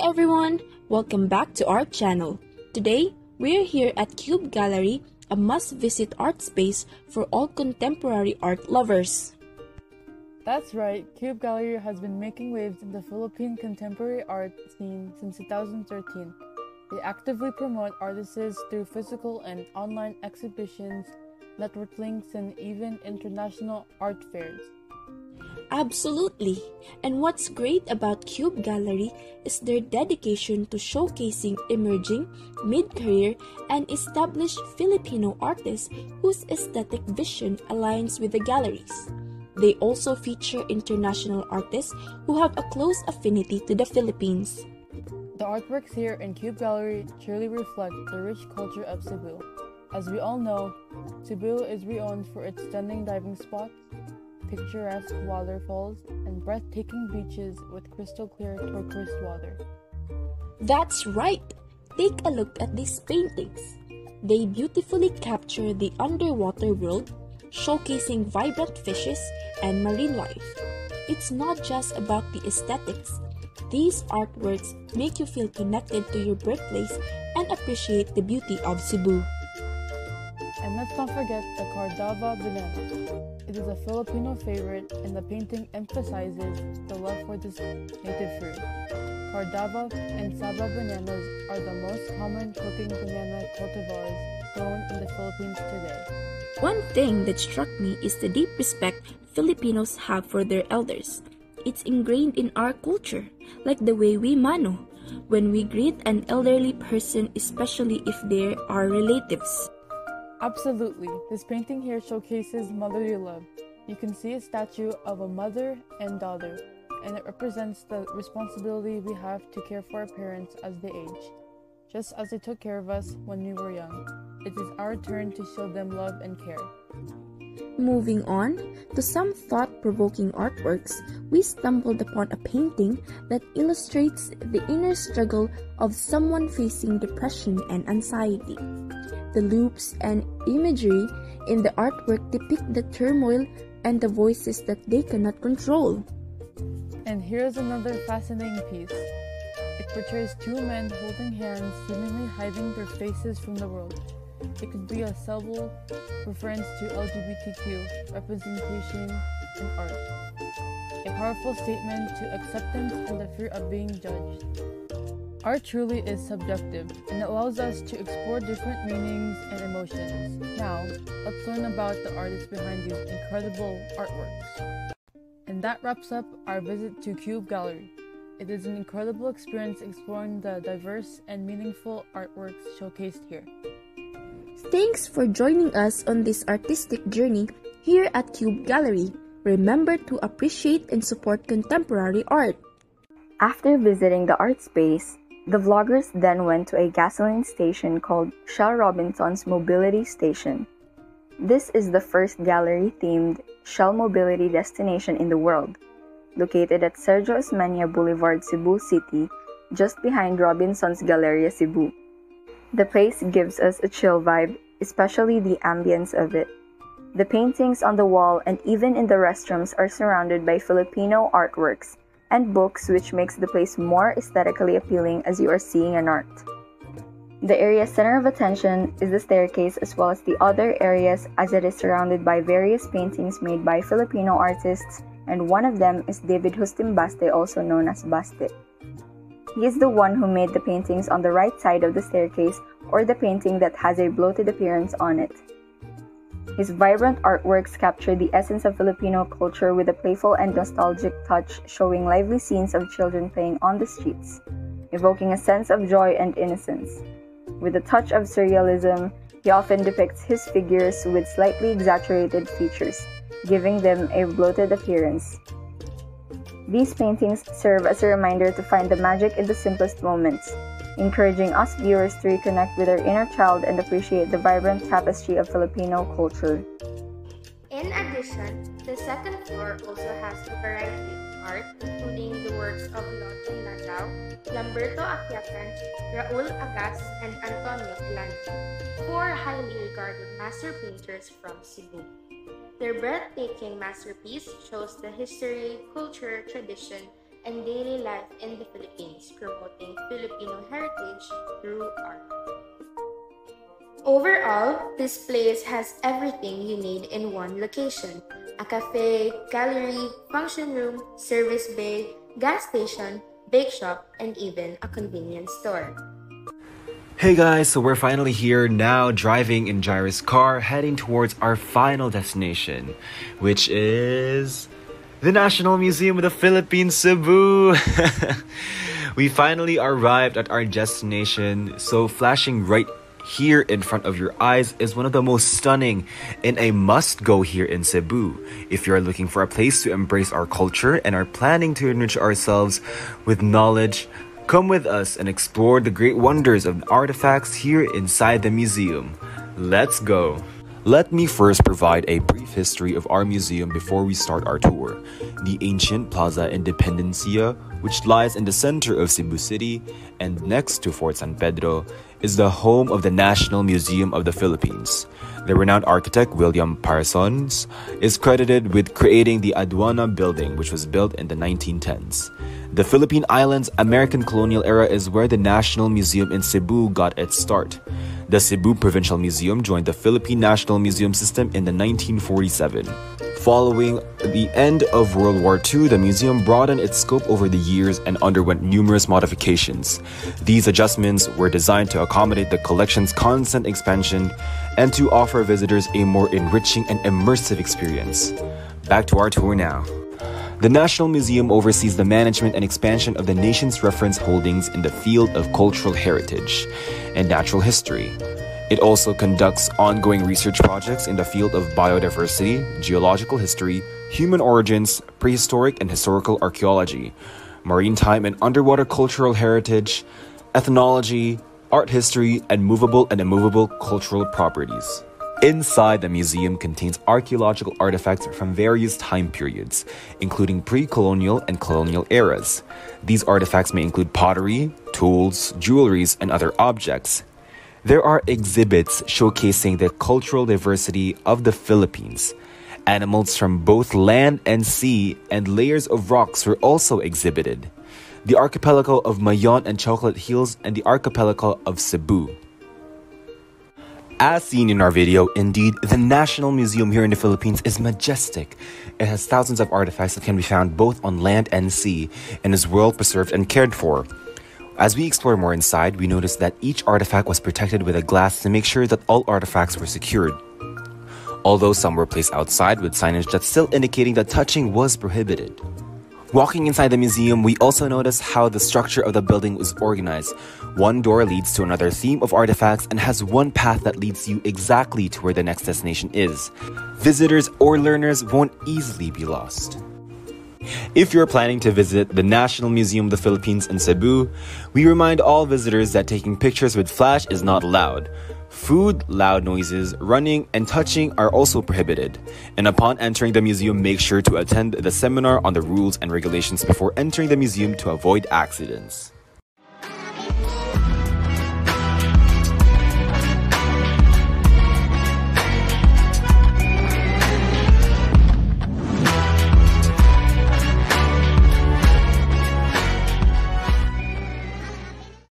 everyone! Welcome back to our channel. Today, we're here at QUBE Gallery, a must-visit art space for all contemporary art lovers. That's right, QUBE Gallery has been making waves in the Philippine contemporary art scene since 2013. They actively promote artists through physical and online exhibitions, network links, and even international art fairs. Absolutely! And what's great about QUBE Gallery is their dedication to showcasing emerging, mid-career, and established Filipino artists whose aesthetic vision aligns with the galleries. They also feature international artists who have a close affinity to the Philippines. The artworks here in QUBE Gallery truly reflect the rich culture of Cebu. As we all know, Cebu is renowned for its stunning diving spots, picturesque waterfalls, and breathtaking beaches with crystal clear turquoise water. That's right! Take a look at these paintings. They beautifully capture the underwater world, showcasing vibrant fishes and marine life. It's not just about the aesthetics. These artworks make you feel connected to your birthplace and appreciate the beauty of Cebu. And let's not forget the Cardava banana. It is a Filipino favorite, and the painting emphasizes the love for this native fruit. Cardava and Saba bananas are the most common cooking banana cultivars grown in the Philippines today. One thing that struck me is the deep respect Filipinos have for their elders. It's ingrained in our culture, like the way we mano, when we greet an elderly person, especially if they are relatives. Absolutely. This painting here showcases motherly love. You can see a statue of a mother and daughter, and it represents the responsibility we have to care for our parents as they age. Just as they took care of us when we were young, it is our turn to show them love and care. Moving on to some thought-provoking artworks, we stumbled upon a painting that illustrates the inner struggle of someone facing depression and anxiety. The loops and imagery in the artwork depict the turmoil and the voices that they cannot control. And here's another fascinating piece. It portrays two men holding hands, seemingly hiding their faces from the world. It could be a subtle reference to LGBTQ representation in art. A powerful statement to acceptance and the fear of being judged. Art truly is subjective, and it allows us to explore different meanings and emotions. Now, let's learn about the artists behind these incredible artworks. And that wraps up our visit to QUBE Gallery. It is an incredible experience exploring the diverse and meaningful artworks showcased here. Thanks for joining us on this artistic journey here at QUBE Gallery. Remember to appreciate and support contemporary art. After visiting the art space, the vloggers then went to a gasoline station called Shell Robinson's Mobility Station. This is the first gallery-themed Shell mobility destination in the world, located at Sergio Osmeña Boulevard, Cebu City, just behind Robinson's Galleria Cebu. The place gives us a chill vibe, especially the ambience of it. The paintings on the wall and even in the restrooms are surrounded by Filipino artworks and books, which makes the place more aesthetically appealing as you are seeing an art. The area's center of attention is the staircase as well as the other areas, as it is surrounded by various paintings made by Filipino artists, and one of them is David Justimbaste, also known as Baste. He is the one who made the paintings on the right side of the staircase, or the painting that has a bloated appearance on it. His vibrant artworks capture the essence of Filipino culture with a playful and nostalgic touch, showing lively scenes of children playing on the streets, evoking a sense of joy and innocence. With a touch of surrealism, he often depicts his figures with slightly exaggerated features, giving them a bloated appearance. These paintings serve as a reminder to find the magic in the simplest moments, encouraging us viewers to reconnect with our inner child and appreciate the vibrant tapestry of Filipino culture. In addition, the second floor also has a variety of art, including the works of Lotte Landau, Lamberto Aquiatan, Raul Agas, and Antonio Elandi, four highly regarded master painters from Cebu. Their breathtaking masterpiece shows the history, culture, tradition, and daily life in the Philippines, promoting Filipino heritage through art. Overall, this place has everything you need in one location: a cafe, gallery, function room, service bay, gas station, bake shop, and even a convenience store. Hey guys, so we're finally here now, driving in Jairus' car, heading towards our final destination, which is the National Museum of the Philippines, Cebu. We finally arrived at our destination, so flashing right here in front of your eyes is one of the most stunning and a must-go here in Cebu. If you're looking for a place to embrace our culture and are planning to enrich ourselves with knowledge, come with us and explore the great wonders of artifacts here inside the museum. Let's go! Let me first provide a brief history of our museum before we start our tour. The ancient Plaza Independencia, which lies in the center of Cebu City and next to Fort San Pedro, is the home of the National Museum of the Philippines. The renowned architect William Parsons is credited with creating the Aduana building, which was built in the 1910s. The Philippine Islands' American colonial era is where the National Museum in Cebu got its start. The Cebu Provincial Museum joined the Philippine National Museum system in the 1947. Following the end of World War II, the museum broadened its scope over the years and underwent numerous modifications. These adjustments were designed to accommodate the collection's constant expansion and to offer visitors a more enriching and immersive experience. Back to our tour now. The National Museum oversees the management and expansion of the nation's reference holdings in the field of cultural heritage and natural history. It also conducts ongoing research projects in the field of biodiversity, geological history, human origins, prehistoric and historical archaeology, maritime and underwater cultural heritage, ethnology, art history, and movable and immovable cultural properties. Inside the museum contains archaeological artifacts from various time periods, including pre-colonial and colonial eras. These artifacts may include pottery, tools, jewelries, and other objects. There are exhibits showcasing the cultural diversity of the Philippines. Animals from both land and sea and layers of rocks were also exhibited. The archipelago of Mayon and Chocolate Hills and the archipelago of Cebu. As seen in our video, indeed, the National Museum here in the Philippines is majestic. It has thousands of artifacts that can be found both on land and sea and is well preserved and cared for. As we explore more inside, we noticed that each artifact was protected with a glass to make sure that all artifacts were secured. Although some were placed outside with signage that's still indicating that touching was prohibited. Walking inside the museum, we also noticed how the structure of the building was organized. One door leads to another theme of artifacts and has one path that leads you exactly to where the next destination is. Visitors or learners won't easily be lost. If you're planning to visit the National Museum of the Philippines in Cebu, we remind all visitors that taking pictures with flash is not allowed. Food, loud noises, running, and touching are also prohibited. And upon entering the museum, make sure to attend the seminar on the rules and regulations before entering the museum to avoid accidents.